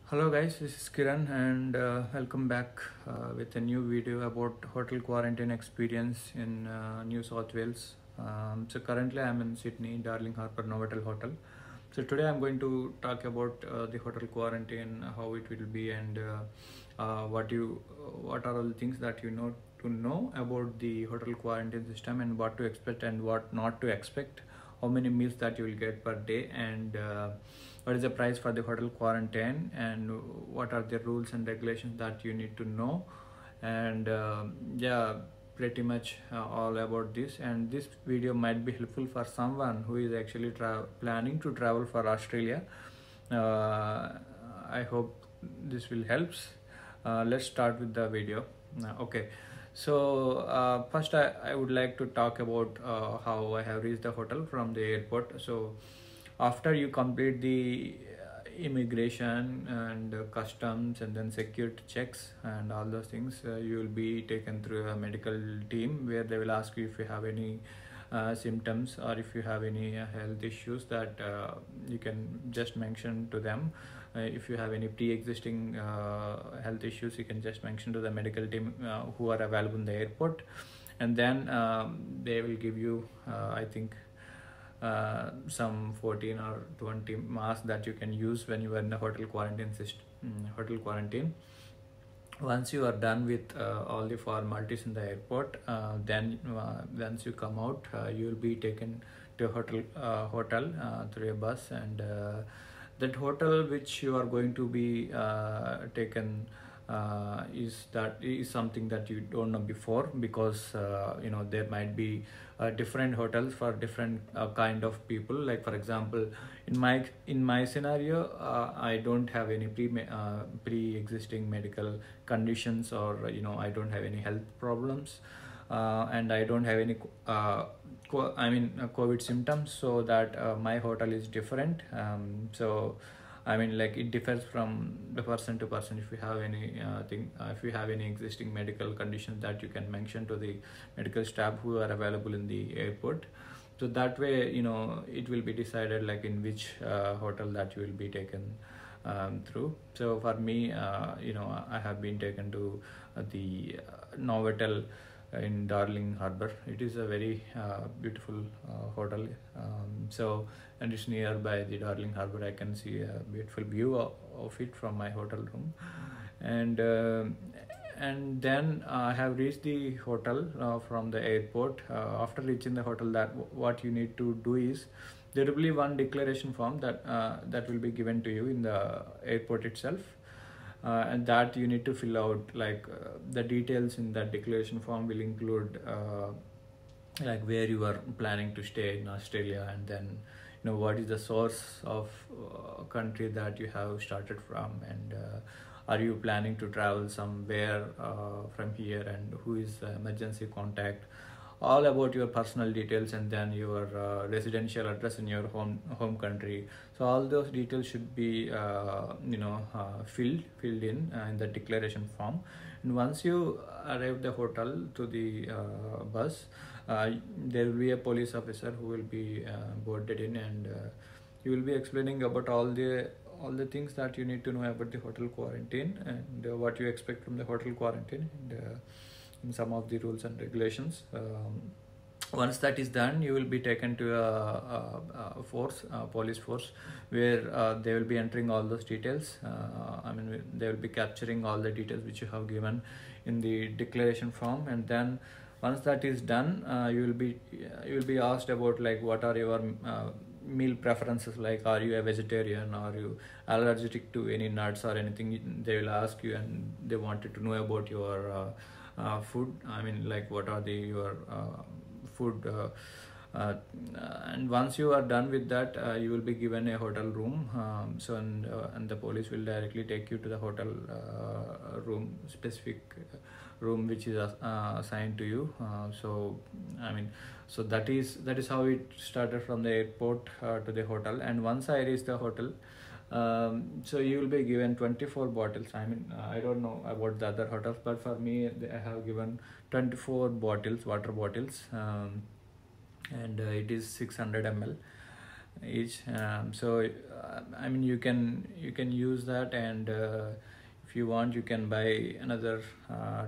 Hello guys, this is Kiran and welcome back with a new video about hotel quarantine experience in New South Wales. So currently I'm in Sydney, Darling Harbour Novotel Hotel. So today I'm going to talk about the hotel quarantine, how it will be, and what are all the things that you know about the hotel quarantine system, and what to expect and what not to expect, how many meals that you will get per day, and what is the price for the hotel quarantine, and what are the rules and regulations that you need to know. And yeah, pretty much all about this. And this video might be helpful for someone who is actually planning to travel for Australia. I hope this will helps. Let's start with the video. Okay, so first I would like to talk about how I have reached the hotel from the airport. So after you complete the immigration and customs and then security checks and all those things, you will be taken through a medical team where they will ask you if you have any symptoms, or if you have any health issues that you can just mention to them. If you have any pre-existing health issues, you can just mention to the medical team who are available in the airport. And then they will give you I think some 14 or 20 masks that you can use when you are in the hotel quarantine hotel quarantine. Once you are done with all the formalities in the airport, then once you come out, you will be taken to a hotel through a bus. And that hotel which you are going to be taken is something that you don't know before, because there might be different hotels for different kind of people. Like for example, in my scenario, I don't have any pre-existing medical conditions, or I don't have any health problems, and I don't have any COVID symptoms, so that my hotel is different. So like it differs from the person to person. If you have any if you have any existing medical conditions, that you can mention to the medical staff who are available in the airport. So that way, it will be decided like in which hotel that you will be taken through. So for me, I have been taken to the Novotel in Darling Harbour. It is a very beautiful hotel. And it's nearby the Darling Harbour. I can see a beautiful view of it from my hotel room. And then I have reached the hotel from the airport. After reaching the hotel, that what you need to do is, there will be one declaration form that will be given to you in the airport itself. And that you need to fill out. Like the details in that declaration form will include like where you are planning to stay in Australia, and then what is the source of country that you have started from, and are you planning to travel somewhere from here, and who is the emergency contact, all about your personal details, and then your residential address in your home country. So all those details should be filled in the declaration form. And once you arrive the hotel to the bus, there will be a police officer who will be boarded in, and he will be explaining about all the things that you need to know about the hotel quarantine, and what you expect from the hotel quarantine, and some of the rules and regulations. Once that is done, you will be taken to a police force, where they will be entering all those details. They will be capturing all the details which you have given in the declaration form. And then once that is done, you will be asked about like what are your meal preferences. Like, are you a vegetarian, are you allergic to any nuts or anything? They will ask you, and they wanted to know about your food. Like what are your food. And once you are done with that, you will be given a hotel room. And the police will directly take you to the hotel specific room which is assigned to you. So that is how it started from the airport to the hotel. And once I reached the hotel, so you will be given 24 bottles. I don't know about the other hotels, but for me, I have given 24 bottles, water bottles, and it is 600 ml. each. I mean, you can use that, and if you want, you can buy another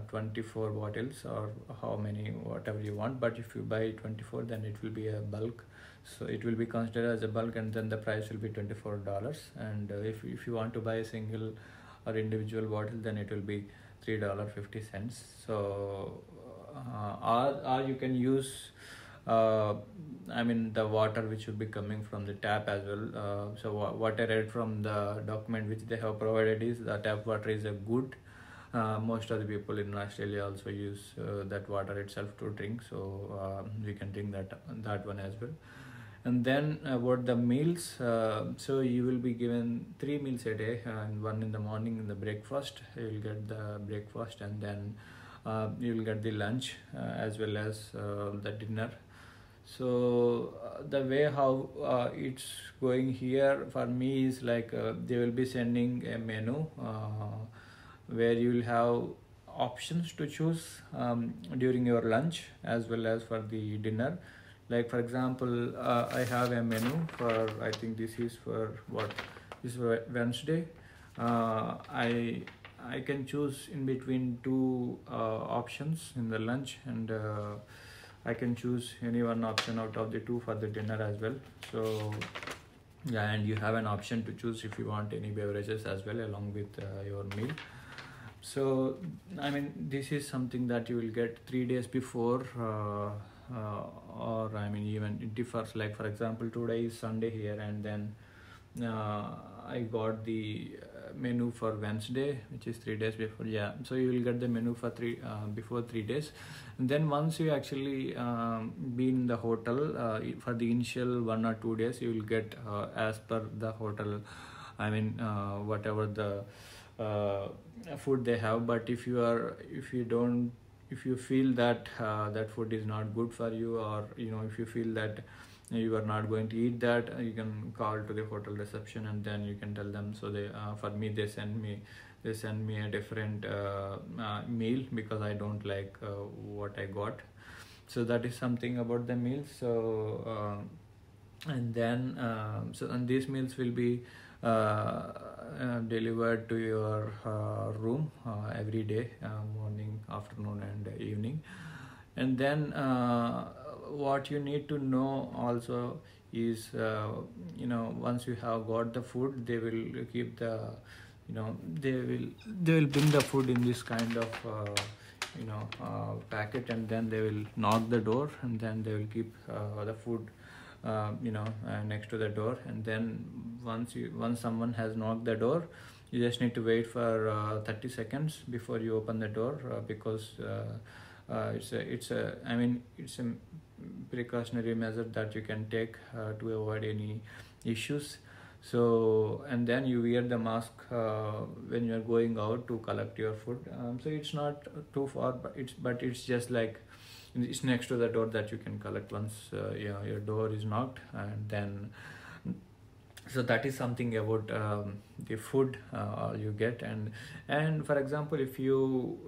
24 bottles, or how many, whatever you want. But if you buy 24, then it will be a bulk, so it will be considered as a bulk, and then the price will be $24. And if you want to buy a single or individual bottle, then it will be $3.50. So or you can use uh, I mean, the water which will be coming from the tap as well. So what I read from the document which they have provided is the tap water is a good. Most of the people in Australia also use that water itself to drink, so we can drink that one as well. And then about the meals, so you will be given 3 meals a day, and one in the morning in the breakfast. You will get the breakfast, and then you will get the lunch as well as the dinner. So the way how it's going here for me is like they will be sending a menu where you will have options to choose during your lunch as well as for the dinner. Like for example, I have a menu for, I think this is for what, this is for Wednesday. I can choose in between two options in the lunch, and I can choose any one option out of the two for the dinner as well. So yeah, and you have an option to choose if you want any beverages as well along with your meal. So I mean, this is something that you will get 3 days before, or I mean, even it differs. Like for example, today is Sunday here, and then uh, I got the menu for Wednesday, which is 3 days before. Yeah, so you will get the menu for before 3 days. And then once you actually be in the hotel for the initial 1 or 2 days, you will get as per the hotel. I mean, whatever the food they have. But if you feel that that food is not good for you, or if you feel that you are not going to eat that, you can call to the hotel reception, and then you can tell them. So they for me, they send me a different meal, because I don't like what I got. So that is something about the meals. So and then and these meals will be delivered to your room every day, morning, afternoon, and evening. And then what you need to know also is, once you have got the food, they will keep the, they will bring the food in this kind of packet, and then they will knock the door, and then they will keep the food next to the door. And then once someone has knocked the door, you just need to wait for 30 seconds before you open the door, because it's a precautionary measure that you can take to avoid any issues. So, and then you wear the mask when you are going out to collect your food. So it's not too far, but it's just like it's next to the door that you can collect once your door is knocked. And then, so that is something about the food you get. And for example, if you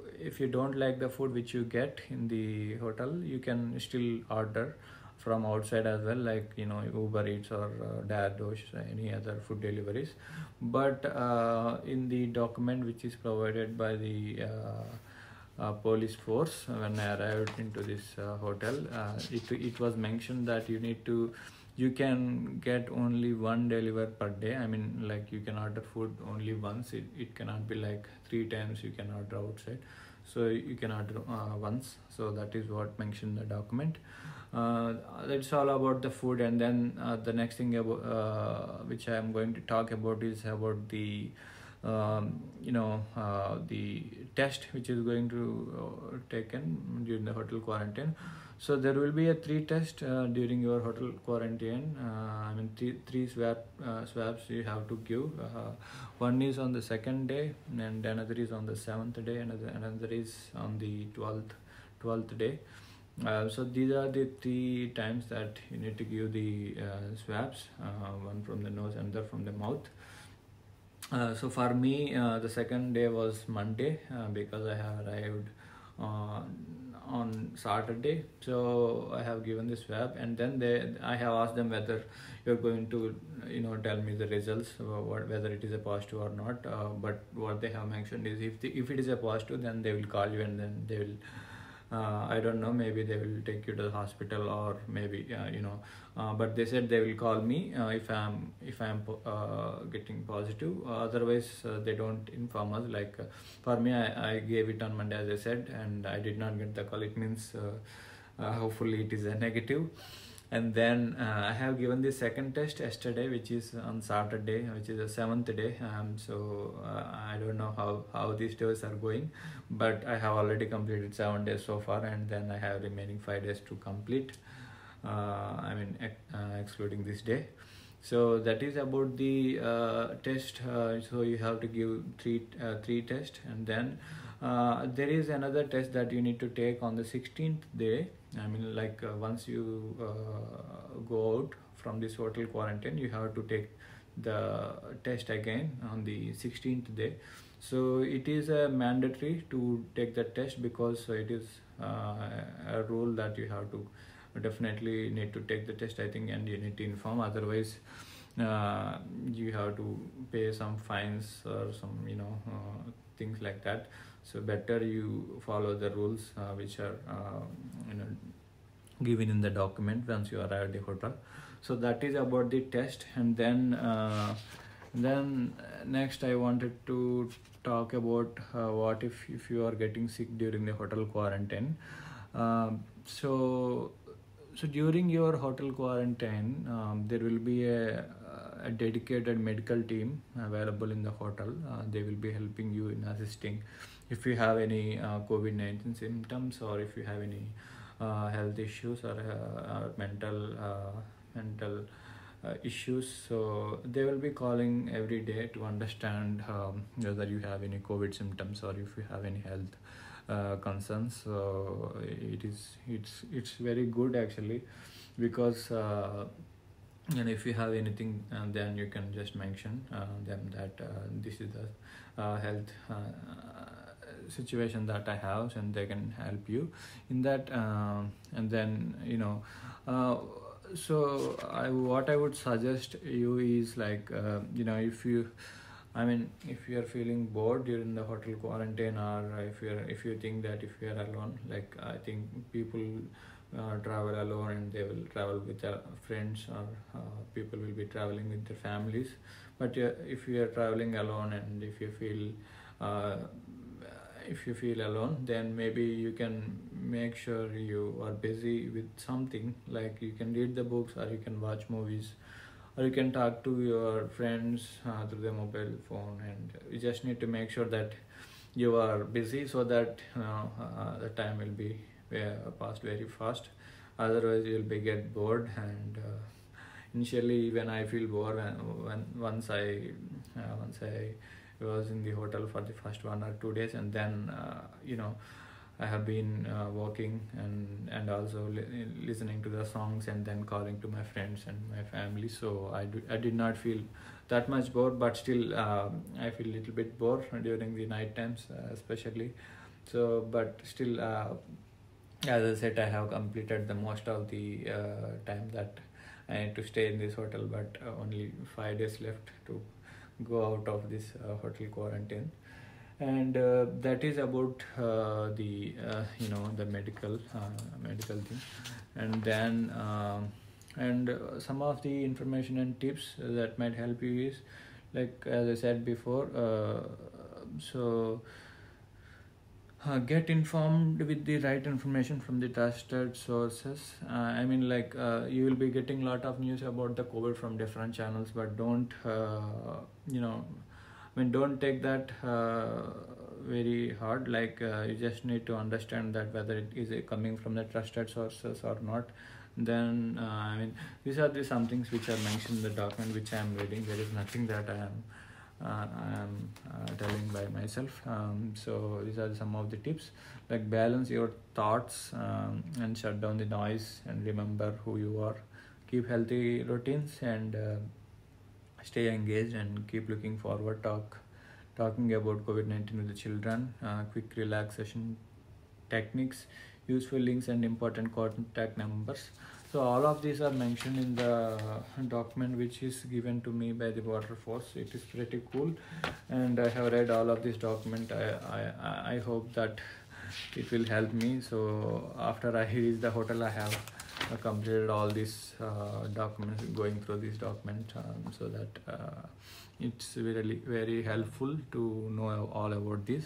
don't like the food which you get in the hotel, you can still order from outside as well, like Uber Eats or DoorDash, any other food deliveries. But in the document which is provided by the police force, when I arrived into this hotel, it was mentioned that you can get only one deliver per day. I mean, like, you can order food only once. It cannot be like 3 times you can order outside. So you can order once. So that is what mentioned in the document. That's all about the food. And then the next thing about which I am going to talk about is about the the test which is going to taken during the hotel quarantine. So there will be a 3 tests during your hotel quarantine. I mean, three swabs you have to give. One is on the second day, and another is on the 7th day, and another is on the 12th day. So these are the 3 times that you need to give the swabs, one from the nose, another from the mouth. So for me, the second day was Monday, because I have arrived uh, on Saturday. So I have given the swab, and then I have asked them whether you're going to tell me the results, whether it is a positive or not. But what they have mentioned is if it is a positive, then they will call you, and then they will I don't know, maybe they will take you to the hospital, or maybe but they said they will call me if I'm getting positive. Otherwise they don't inform us. Like for me, I gave it on Monday, as I said, and I did not get the call. It means hopefully it is a negative. And then I have given the second test yesterday, which is on Saturday, which is the seventh day. So I don't know how these days are going, but I have already completed 7 days so far, and then I have remaining 5 days to complete. Excluding this day. So that is about the test. So you have to give three tests, and then there is another test that you need to take on the 16th day. Once you go out from this hotel quarantine, you have to take the test again on the 16th day. So it is mandatory to take the test, because it is a rule that you have to definitely need to take the test, I think, and you need to inform. Otherwise you have to pay some fines or some things like that. So better you follow the rules which are given in the document once you arrive at the hotel. So that is about the test. And then next I wanted to talk about what if you are getting sick during the hotel quarantine. So during your hotel quarantine, there will be a dedicated medical team available in the hotel. They will be helping you in assisting if you have any COVID-19 symptoms, or if you have any health issues, or mental issues. So they will be calling every day to understand whether you have any COVID symptoms, or if you have any health concerns. So it's very good actually, because if you have anything, then you can just mention them that this is the health situation that I have, and they can help you in that. And then what I would suggest you is like if you are feeling bored during the hotel quarantine, or if you think that if you are alone, like I think people travel alone, and they will travel with their friends, or people will be traveling with their families. But if you are traveling alone, and if you feel alone, then maybe you can make sure you are busy with something, like you can read the books, or you can watch movies, or you can talk to your friends through the mobile phone. And you just need to make sure that you are busy, so that the time will be passed very fast. Otherwise you will be get bored. And initially when I feel bored, once I was in the hotel for the first 1 or 2 days, and then I have been working, and also listening to the songs, and then calling to my friends and my family. So I did not feel that much bored, but still I feel a little bit bored during the night times, especially. So but still, as I said, I have completed the most of the time that I need to stay in this hotel, but only 5 days left to go out of this hotel quarantine. And that is about the medical thing. And then some of the information and tips that might help you is, like as I said before, get informed with the right information from the trusted sources. You will be getting a lot of news about the COVID from different channels, but don't don't take that very hard. Like you just need to understand that whether it is coming from the trusted sources or not. Then these are the some things which are mentioned in the document which I am reading. There is nothing that I am telling by myself. So these are some of the tips, like balance your thoughts and shut down the noise, and remember who you are. Keep healthy routines, and stay engaged, and keep looking forward. Talking about COVID-19 with the children. Quick relaxation techniques, useful links, and important contact numbers. So all of these are mentioned in the document which is given to me by the water force. It is pretty cool, and I have read all of this document. I hope that it will help me. So after I reach the hotel, I have completed all these documents, going through this document, so that it's really very helpful to know all about this.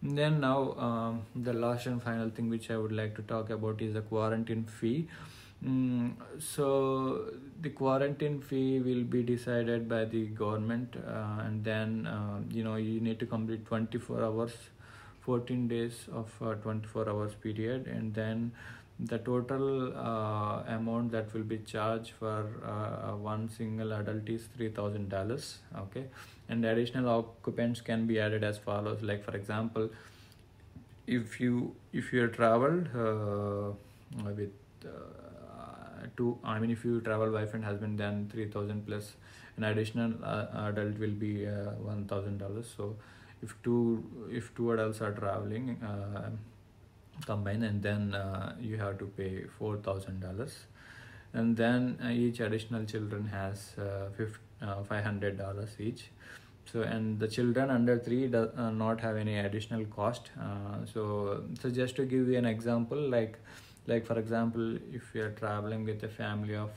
Then now the last and final thing which I would like to talk about is the quarantine fee. So the quarantine fee will be decided by the government, and then you need to complete 24 hours, 14 days of 24 hours period, and then the total amount that will be charged for one single adult is $3,000. Okay, and additional occupants can be added as follows. Like for example, if you traveled with if you travel wife and husband, then 3,000 plus an additional adult will be $1,000. So if two adults are traveling combined, and then you have to pay $4,000, and then each additional children has $500 each. So, and the children under 3 does not have any additional cost. So just to give you an example, like for example, if you are traveling with a family of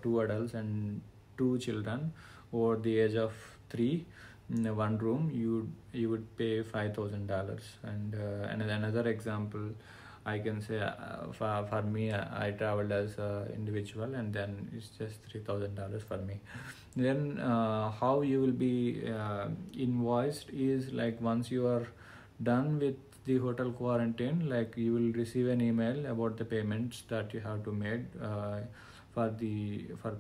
2 adults and 2 children over the age of 3 in one room, you would pay $5,000. And another example I can say, for me, I traveled as an individual, and then it's just $3,000 for me. Then how you will be invoiced is like, once you are done with the hotel quarantine, like you will receive an email about the payments that you have to make for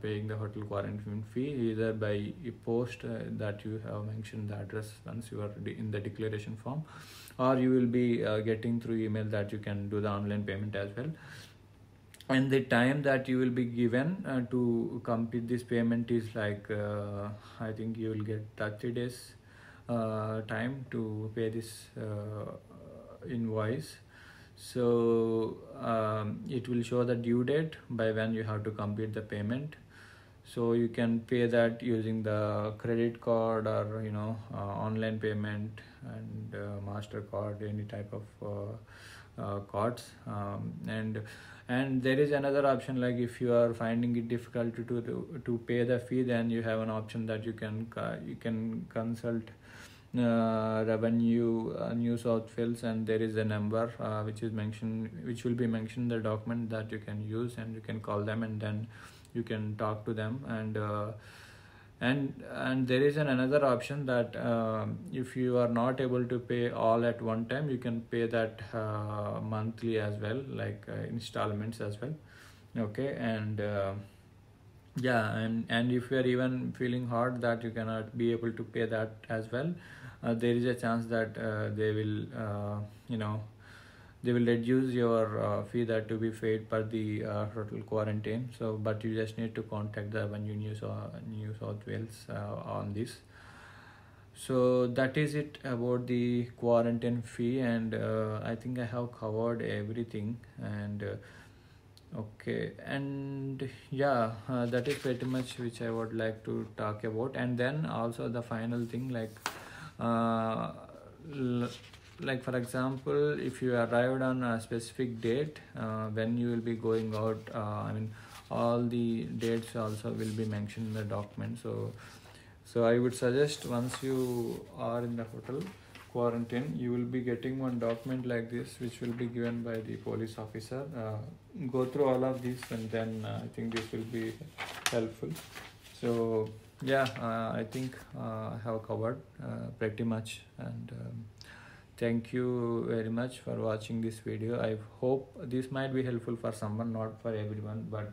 paying the hotel quarantine fee, either by a post that you have mentioned the address once you are in the declaration form, or you will be getting through email that you can do the online payment as well. And the time that you will be given to complete this payment is like I think you will get 30 days time to pay this invoice. So it will show the due date by when you have to complete the payment. So you can pay that using the credit card, or online payment, and MasterCard, any type of cards. And there is another option, like if you are finding it difficult to pay the fee, then you have an option that you can consult revenue New South Wales, and there is a number which will be mentioned in the document that you can use, and you can call them, and then you can talk to them. And there is another option that if you are not able to pay all at one time, you can pay that monthly as well, like installments as well. Okay, and and if you are even feeling hard that you cannot be able to pay that as well, there is a chance that they will reduce your fee that to be paid per the hotel quarantine. So, but you just need to contact the Revenue New South Wales on this. So that is it about the quarantine fee, and I think I have covered everything. And okay, and that is pretty much which I would like to talk about. And then also the final thing, like for example, if you arrived on a specific date when you will be going out, all the dates also will be mentioned in the document. So I would suggest, once you are in the hotel quarantine, you will be getting one document like this, which will be given by the police officer. Go through all of this, and then I think this will be helpful. So I think I have covered pretty much, and thank you very much for watching this video. I hope this might be helpful for someone, not for everyone, but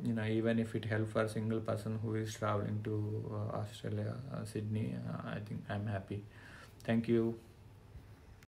even if it helps for a single person who is traveling to Australia, Sydney, I think I'm happy. Thank you.